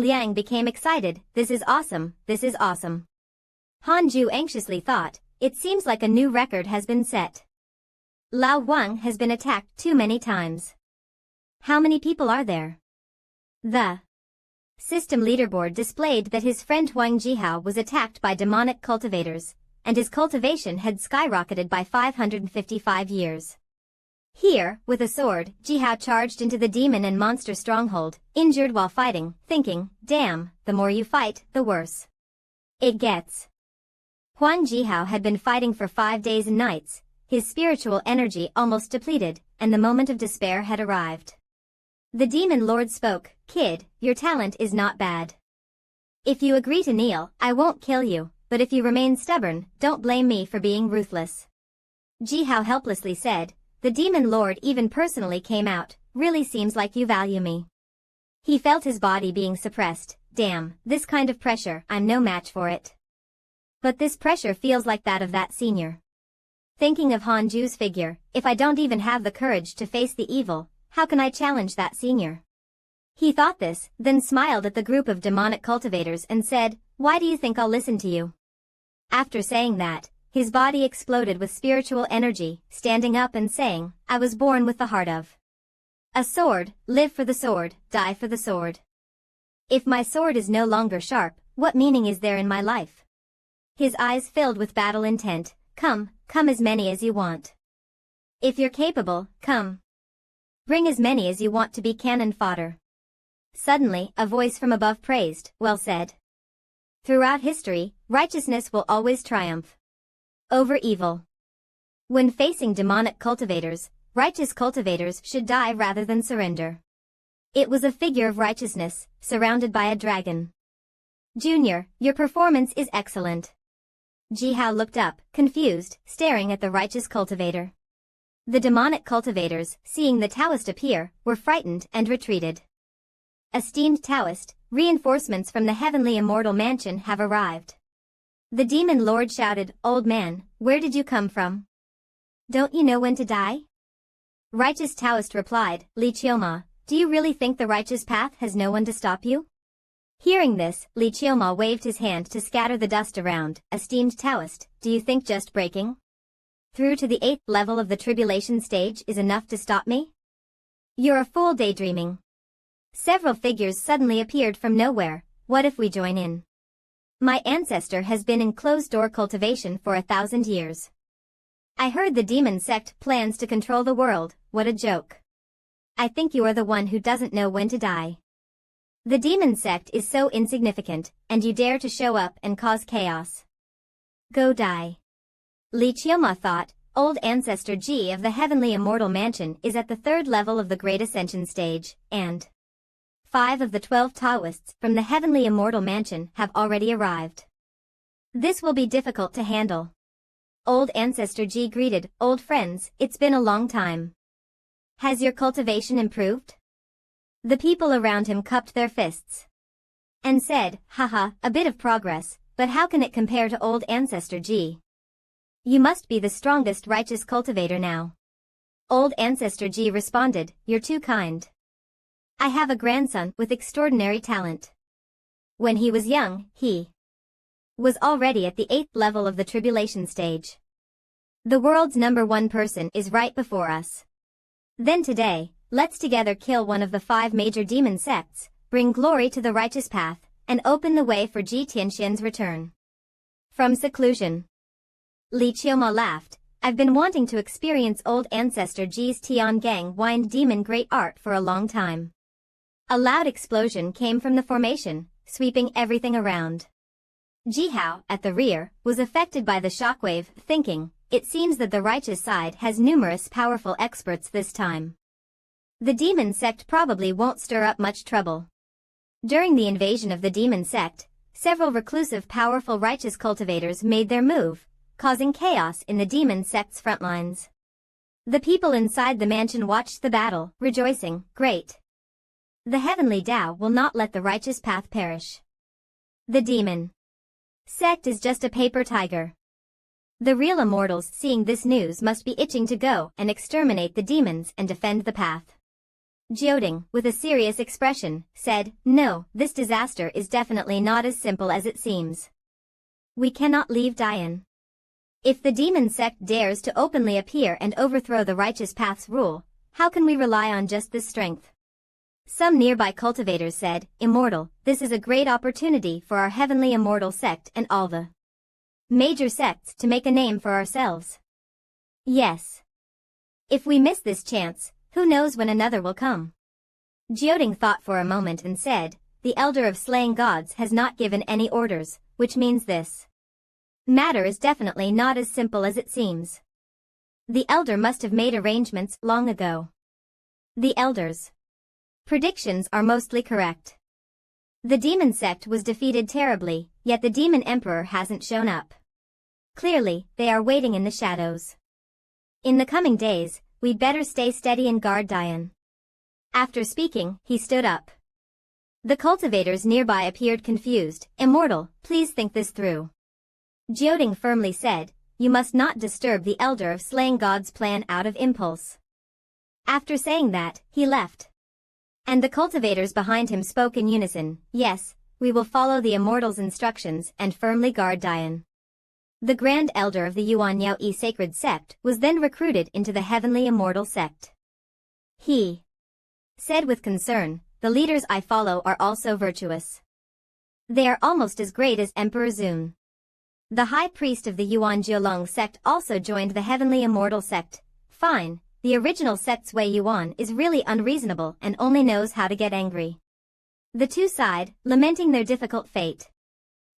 Liang became excited. This is awesome, this is awesome. Han Ju anxiously thought, it seems like a new record has been set. Lao Wang has been attacked too many times. How many people are there? The system leaderboard displayed that his friend Huang Jihao was attacked by demonic cultivators, and his cultivation had skyrocketed by 555 years. Here, with a sword, Jihao charged into the demon and monster stronghold, injured while fighting, thinking, damn, the more you fight, the worse it gets. Huang Jihao had been fighting for 5 days and nights, his spiritual energy almost depleted, and the moment of despair had arrived. The demon lord spoke, kid, your talent is not bad. If you agree to kneel, I won't kill you, but if you remain stubborn, don't blame me for being ruthless. Jihao helplessly said, the demon lord even personally came out, really seems like you value me. He felt his body being suppressed, damn, this kind of pressure, I'm no match for it. But this pressure feels like that of that senior. Thinking of Han Ju's figure, if I don't even have the courage to face the evil, how can I challenge that senior? He thought this, then smiled at the group of demonic cultivators and said, why do you think I'll listen to you? After saying that, his body exploded with spiritual energy, standing up and saying, I was born with the heart of a sword, live for the sword, die for the sword. If my sword is no longer sharp, what meaning is there in my life? His eyes filled with battle intent, come as many as you want. If you're capable, come. Bring as many as you want to be cannon fodder. Suddenly, a voice from above praised, well said. Throughout history, righteousness will always triumph over evil. When facing demonic cultivators, righteous cultivators should die rather than surrender. It was a figure of righteousness, surrounded by a dragon. Junior, your performance is excellent. Jihao looked up, confused, staring at the righteous cultivator. The demonic cultivators, seeing the Taoist appear, were frightened and retreated. Esteemed Taoist, reinforcements from the heavenly immortal mansion have arrived. The demon lord shouted, old man, where did you come from? Don't you know when to die? Righteous Taoist replied, Li Qioma, do you really think the righteous path has no one to stop you? Hearing this, Li Qioma waved his hand to scatter the dust around. Esteemed Taoist, do you think just breaking through to the 8th level of the tribulation stage is enough to stop me? You're a fool daydreaming. Several figures suddenly appeared from nowhere. What if we join in? My ancestor has been in closed-door cultivation for 1,000 years. I heard the demon sect plans to control the world. What a joke. I think you are the one who doesn't know when to die. The demon sect is so insignificant, and you dare to show up and cause chaos. Go die. Li Qioma thought, old ancestor Ji of the heavenly immortal mansion is at the 3rd level of the Great Ascension stage, and 5 of the 12 Taoists from the heavenly immortal mansion have already arrived. This will be difficult to handle. Old ancestor Ji greeted, old friends, it's been a long time. Has your cultivation improved? The people around him cupped their fists and said, haha, a bit of progress, but how can it compare to old ancestor Ji? You must be the strongest righteous cultivator now. Old ancestor Ji responded, you're too kind. I have a grandson with extraordinary talent. When he was young, he was already at the 8th level of the tribulation stage. The world's #1 person is right before us. Then today, let's together kill one of the 5 major demon sects, bring glory to the righteous path, and open the way for Ji Tianxian's return from seclusion. Li Qioma laughed, I've been wanting to experience old ancestor Ji's Tiangang wind demon great art for a long time. A loud explosion came from the formation, sweeping everything around. Jihao, at the rear, was affected by the shockwave, thinking, it seems that the righteous side has numerous powerful experts this time. The demon sect probably won't stir up much trouble. During the invasion of the demon sect, several reclusive powerful righteous cultivators made their move, causing chaos in the demon sect's front lines. The people inside the mansion watched the battle, rejoicing, great. The heavenly Tao will not let the righteous path perish. The demon sect is just a paper tiger. The real immortals seeing this news must be itching to go and exterminate the demons and defend the path. Jioding, with a serious expression, said, "No, this disaster is definitely not as simple as it seems. We cannot leave Dian. If the demon sect dares to openly appear and overthrow the righteous path's rule, how can we rely on just this strength?" Some nearby cultivators said, "Immortal, this is a great opportunity for our heavenly immortal sect and all the major sects to make a name for ourselves. Yes. If we miss this chance, who knows when another will come?" Jioding thought for a moment and said, "The Elder of Slaying Gods has not given any orders, which means this matter is definitely not as simple as it seems. The Elder must have made arrangements long ago. The Elder's predictions are mostly correct. The demon sect was defeated terribly, yet the demon emperor hasn't shown up. Clearly, they are waiting in the shadows. In the coming days, we'd better stay steady and guard Dian." After speaking, he stood up. The cultivators nearby appeared confused. "Immortal, please think this through." Jioding firmly said, "You must not disturb the Elder of Slaying God's plan out of impulse." After saying that, he left. And the cultivators behind him spoke in unison, "Yes, we will follow the Immortal's instructions and firmly guard Dian." The Grand Elder of the Yuan Yao Yi Sacred Sect was then recruited into the Heavenly Immortal Sect. He said with concern, "The leaders I follow are also virtuous. They are almost as great as Emperor Zun." The High Priest of the Yuan Jiolong Sect also joined the Heavenly Immortal Sect. "Fine, the original sect's Wei Yuan is really unreasonable and only knows how to get angry." The two sighed, lamenting their difficult fate.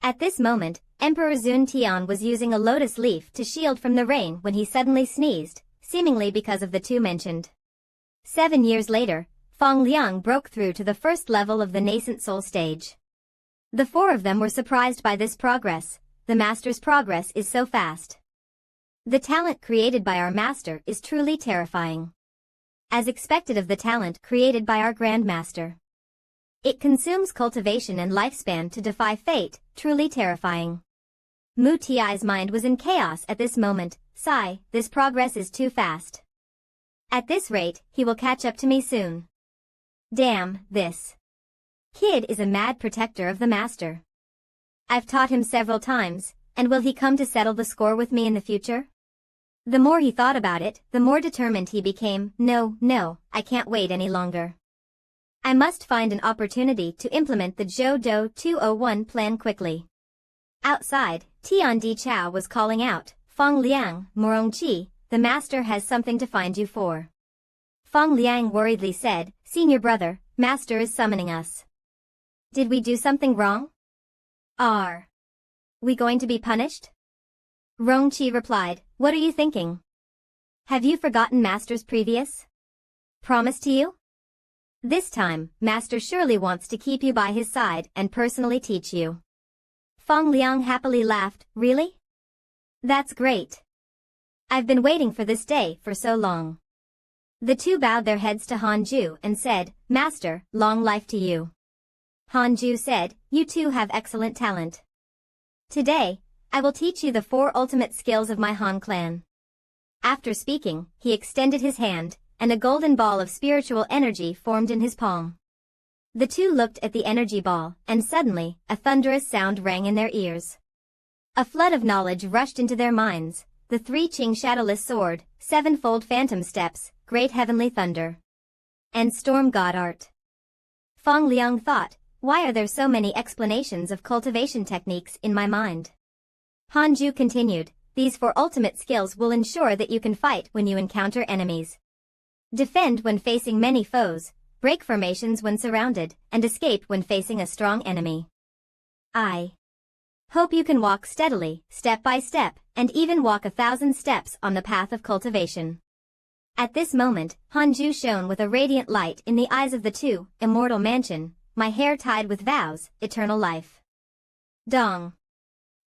At this moment, Emperor Zun Tian was using a lotus leaf to shield from the rain when he suddenly sneezed, seemingly because of the two mentioned. 7 years later, Feng Liang broke through to the first level of the nascent soul stage. The four of them were surprised by this progress. The master's progress is so fast. The talent created by our master is truly terrifying. As expected of the talent created by our grandmaster. It consumes cultivation and lifespan to defy fate, truly terrifying. Mu Ti's mind was in chaos at this moment. "Sigh, this progress is too fast. At this rate, he will catch up to me soon. Damn, this kid is a mad protector of the master. I've taught him several times, and will he come to settle the score with me in the future?" The more he thought about it, the more determined he became. No, I can't wait any longer. I must find an opportunity to implement the Zhou Do 201 plan quickly. Outside, Tian Di Chao was calling out, "Feng Liang, Morong Qi, the master has something to find you for." Feng Liang worriedly said, "Senior brother, master is summoning us. Did we do something wrong? Are we going to be punished?" Rong Qi replied, "What are you thinking? Have you forgotten master's previous promise to you? This time, master surely wants to keep you by his side and personally teach you." Feng Liang happily laughed, "Really? That's great. I've been waiting for this day for so long." The two bowed their heads to Hanju and said, "Master, long life to you." Hanju said, "You too have excellent talent. Today, I will teach you the 4 ultimate skills of my Han clan." After speaking, he extended his hand, and a golden ball of spiritual energy formed in his palm. The two looked at the energy ball, and suddenly, a thunderous sound rang in their ears. A flood of knowledge rushed into their minds. The 3 Qing Shadowless Sword, 7-fold Phantom Steps, Great Heavenly Thunder, and Storm God Art. Feng Liang thought, "Why are there so many explanations of cultivation techniques in my mind?" Hanju continued, "These 4 ultimate skills will ensure that you can fight when you encounter enemies, defend when facing many foes, break formations when surrounded, and escape when facing a strong enemy. I hope you can walk steadily, step by step, and even walk 1,000 steps on the path of cultivation." At this moment, Hanju shone with a radiant light in the eyes of the two. "Immortal mansion, my hair tied with vows, eternal life." Dong.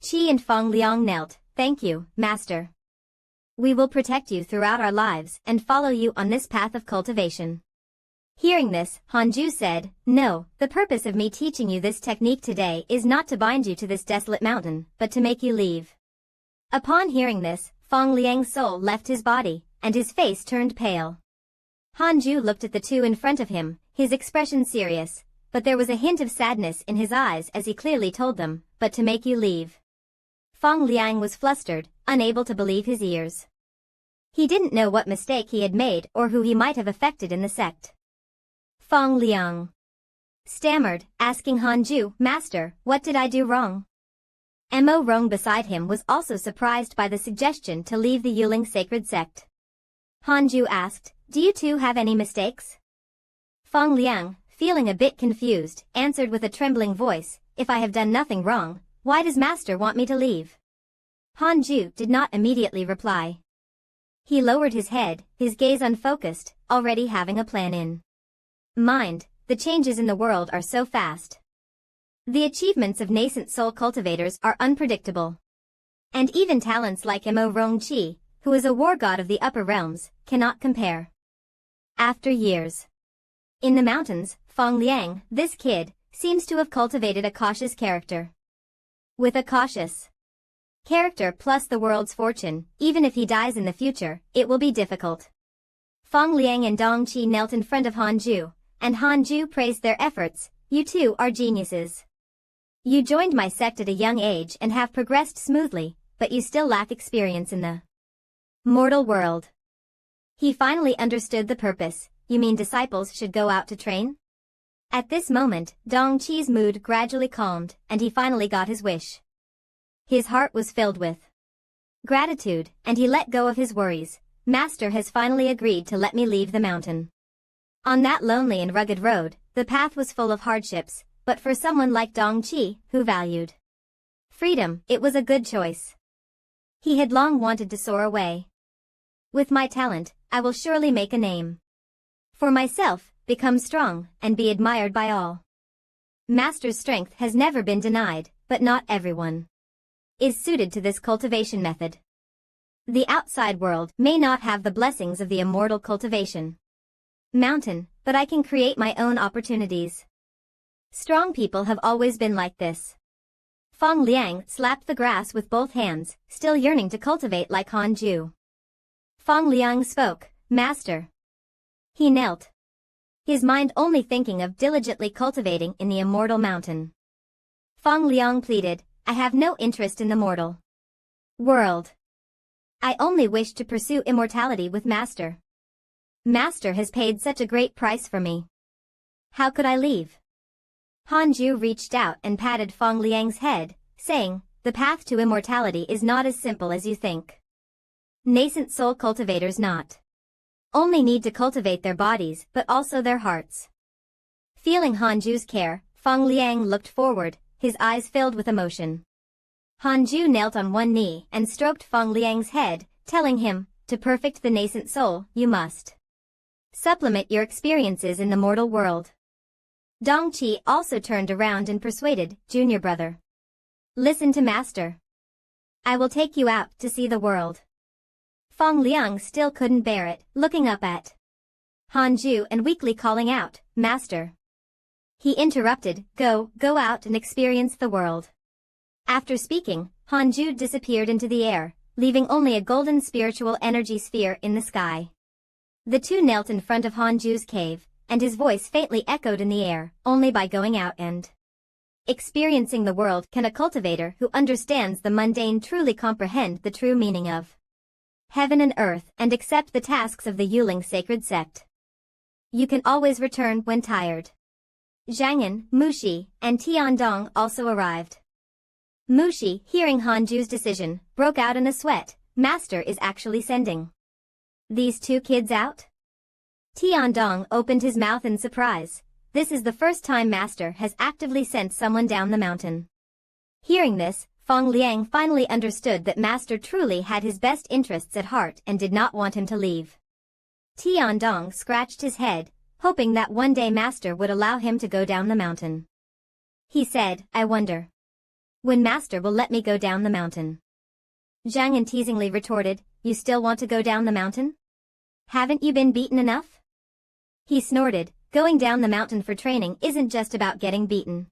Qi and Feng Liang knelt. "Thank you, master. We will protect you throughout our lives and follow you on this path of cultivation." Hearing this, Hanju said, "No, the purpose of me teaching you this technique today is not to bind you to this desolate mountain, but to make you leave." Upon hearing this, Feng Liang's soul left his body, and his face turned pale. Hanju looked at the two in front of him, his expression serious, but there was a hint of sadness in his eyes as he clearly told them, "But to make you leave." Feng Liang was flustered, unable to believe his ears. He didn't know what mistake he had made or who he might have affected in the sect. Feng Liang stammered, asking Hanju, "Master, what did I do wrong?" Mo Rong beside him was also surprised by the suggestion to leave the Yuling sacred sect. Hanju asked, "Do you two have any mistakes?" Feng Liang, feeling a bit confused, answered with a trembling voice, "If I have done nothing wrong, why does Master want me to leave?" Hanju did not immediately reply. He lowered his head, his gaze unfocused, already having a plan in mind. The changes in the world are so fast. The achievements of nascent soul cultivators are unpredictable. And even talents like Mo Rongqi, who is a war god of the upper realms, cannot compare. After years in the mountains, Feng Liang, this kid, seems to have cultivated a cautious character. With a cautious character plus the world's fortune, even if he dies in the future, it will be difficult. Feng Liang and Dong Qi knelt in front of Hanju, and Hanju praised their efforts. "You two are geniuses. You joined my sect at a young age and have progressed smoothly, but you still lack experience in the mortal world." He finally understood the purpose. "You mean disciples should go out to train?" At this moment, Dong Qi's mood gradually calmed, and he finally got his wish. His heart was filled with gratitude, and he let go of his worries. "Master has finally agreed to let me leave the mountain." On that lonely and rugged road, the path was full of hardships, but for someone like Dong Qi, who valued freedom, it was a good choice. He had long wanted to soar away. "With my talent, I will surely make a name for myself, become strong, and be admired by all." Master's strength has never been denied, but not everyone is suited to this cultivation method. The outside world may not have the blessings of the immortal cultivation mountain, but I can create my own opportunities. Strong people have always been like this. Feng Liang slapped the grass with both hands, still yearning to cultivate like Hanju. Feng Liang spoke, "Master." He knelt, his mind only thinking of diligently cultivating in the immortal mountain. Feng Liang pleaded, "I have no interest in the mortal world. I only wish to pursue immortality with Master. Master has paid such a great price for me. How could I leave?" Hanju reached out and patted Feng Liang's head, saying, "The path to immortality is not as simple as you think. Nascent soul cultivators not only need to cultivate their bodies but also their hearts." Feeling Hanju's care, Feng Liang looked forward, his eyes filled with emotion. Hanju knelt on one knee and stroked Feng Liang's head, telling him, "To perfect the nascent soul, you must supplement your experiences in the mortal world." Dong Qi also turned around and persuaded, "Junior brother, listen to Master. I will take you out to see the world." Feng Liang still couldn't bear it, looking up at Hanju and weakly calling out, "Master." He interrupted, go out and experience the world." After speaking, Hanju disappeared into the air, leaving only a golden spiritual energy sphere in the sky. The two knelt in front of Hanju's cave, and his voice faintly echoed in the air. "Only by going out and experiencing the world can a cultivator who understands the mundane truly comprehend the true meaning of heaven and earth and accept the tasks of the Yuling sacred sect. You can always return when tired." Zhang'an, Mushi, and Tiandong also arrived. Mushi, hearing Hanju's decision, broke out in a sweat. "Master is actually sending these two kids out?" Tiandong opened his mouth in surprise. This is the first time Master has actively sent someone down the mountain. Hearing this, Feng Liang finally understood that Master truly had his best interests at heart and did not want him to leave. Tiandong scratched his head, hoping that one day Master would allow him to go down the mountain. He said, "I wonder when Master will let me go down the mountain." Zhang teasingly retorted, "You still want to go down the mountain? Haven't you been beaten enough?" He snorted, "Going down the mountain for training isn't just about getting beaten."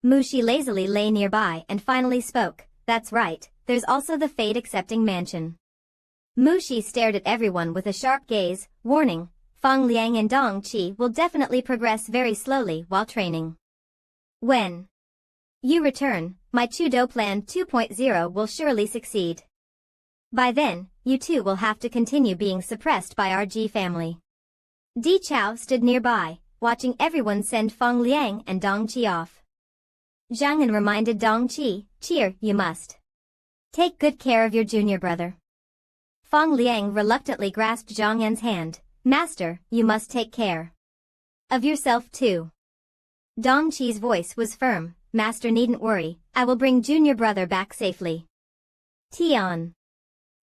Mushi lazily lay nearby and finally spoke, "That's right, there's also the fate-accepting mansion." Mushi stared at everyone with a sharp gaze, warning, Fang Liang and Dong Qi will definitely progress very slowly while training. When you return, my Chudo Plan 2.0 will surely succeed. By then, you too will have to continue being suppressed by our Ji family. Di Chao stood nearby, watching everyone send Fang Liang and Dong Qi off. Zhang An reminded Dong Qi, "Cheer, you must take good care of your junior brother." Fang Liang reluctantly grasped Zhang An's hand. "Master, you must take care of yourself too." Dong Qi's voice was firm. "Master needn't worry, I will bring junior brother back safely." Tian.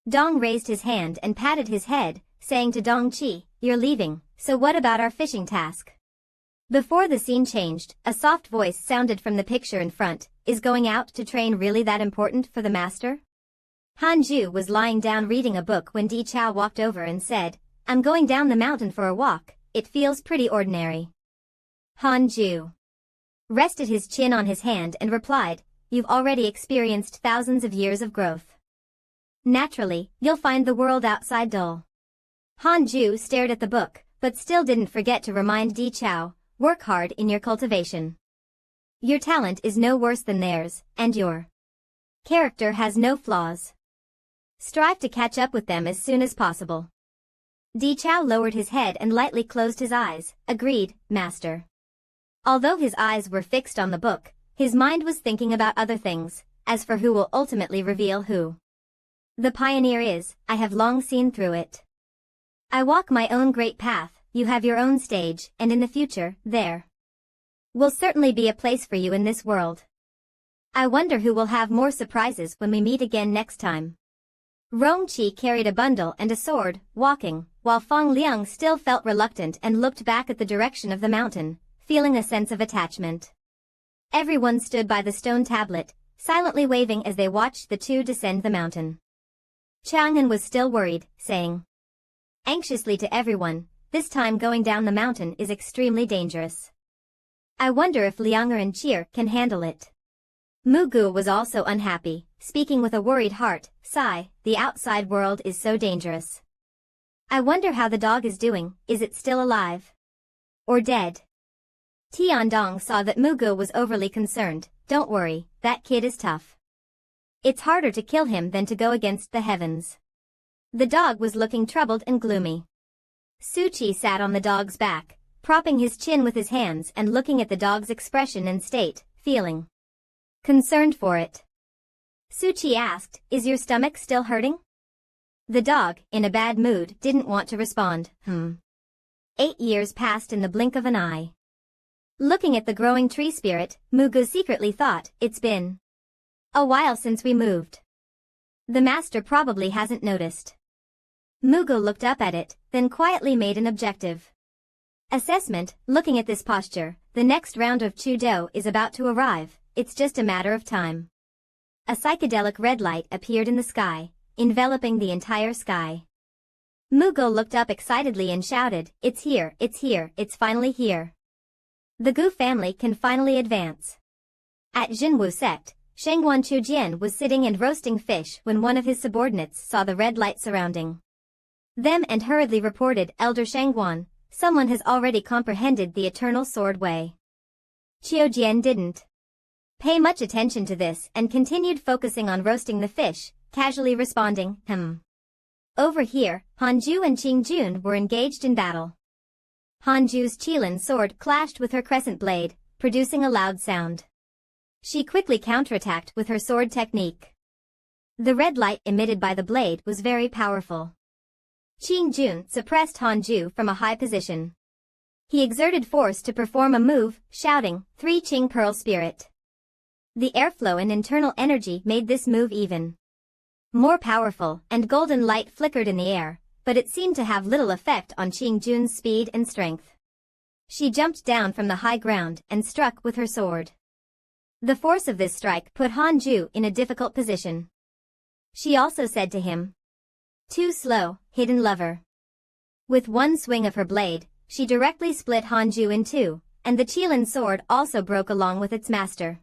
Dong raised his hand and patted his head, saying to Dong Qi, "You're leaving, so what about our fishing task?" Before the scene changed, a soft voice sounded from the picture in front. "Is going out to train really that important for the master?" Hanju was lying down reading a book when Di Chao walked over and said, "I'm going down the mountain for a walk, it feels pretty ordinary." Hanju rested his chin on his hand and replied, "You've already experienced thousands of years of growth. Naturally, you'll find the world outside dull." Hanju stared at the book, but still didn't forget to remind Di Chao, "Work hard in your cultivation. Your talent is no worse than theirs, and your character has no flaws. Strive to catch up with them as soon as possible." Di Chao lowered his head and lightly closed his eyes. "Agreed, master." Although his eyes were fixed on the book, his mind was thinking about other things. As for who will ultimately reveal who the pioneer is, I have long seen through it. I walk my own great path, you have your own stage, and in the future, there will certainly be a place for you in this world. I wonder who will have more surprises when we meet again next time. Rongqi carried a bundle and a sword, walking, while Fang Liang still felt reluctant and looked back at the direction of the mountain, feeling a sense of attachment. Everyone stood by the stone tablet, silently waving as they watched the two descend the mountain. Chang'an was still worried, saying anxiously to everyone, "This time going down the mountain is extremely dangerous. I wonder if Lianger and Cheer can handle it." Mugu was also unhappy, speaking with a worried heart. "Sigh, the outside world is so dangerous. I wonder how the dog is doing, is it still alive? Or dead?" Tiandong saw that Mugu was overly concerned. "Don't worry, that kid is tough. It's harder to kill him than to go against the heavens." The dog was looking troubled and gloomy. Suchi sat on the dog's back, propping his chin with his hands and looking at the dog's expression and state, feeling concerned for it. Suchi asked, "Is your stomach still hurting?" The dog, in a bad mood, didn't want to respond. 8 years passed in the blink of an eye. Looking at the growing tree spirit, Mugu secretly thought, "It's been a while since we moved. The master probably hasn't noticed." Mugu looked up at it, then quietly made an objective assessment. "Looking at this posture, the next round of Chudo is about to arrive, it's just a matter of time." A psychedelic red light appeared in the sky, enveloping the entire sky. Mugu looked up excitedly and shouted, "It's here, it's here, it's finally here. The Gu family can finally advance." At Jinwu sect, Shengguan Chujian was sitting and roasting fish when one of his subordinates saw the red light surrounding them and hurriedly reported, "Elder Shengguan, someone has already comprehended the eternal sword way." Qiujian didn't pay much attention to this and continued focusing on roasting the fish, casually responding, Over here, Hanju and Qingjun were engaged in battle. Hanju's Qilin sword clashed with her crescent blade, producing a loud sound. She quickly counterattacked with her sword technique. The red light emitted by the blade was very powerful. Qingjun suppressed Hanju from a high position. He exerted force to perform a move, shouting, "3 Qing Pearl Spirit." The airflow and internal energy made this move even more powerful, and golden light flickered in the air, but it seemed to have little effect on Qingjun's speed and strength. She jumped down from the high ground and struck with her sword. The force of this strike put Hanju in a difficult position. She also said to him, "Too slow, hidden lover." With one swing of her blade, she directly split Hanju in two, and the Qilin sword also broke along with its master.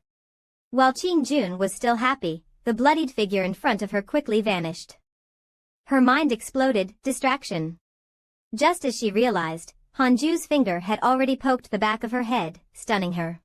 While Qingjun was still happy, the bloodied figure in front of her quickly vanished. Her mind exploded, distraction. Just as she realized, Hanju's finger had already poked the back of her head, stunning her.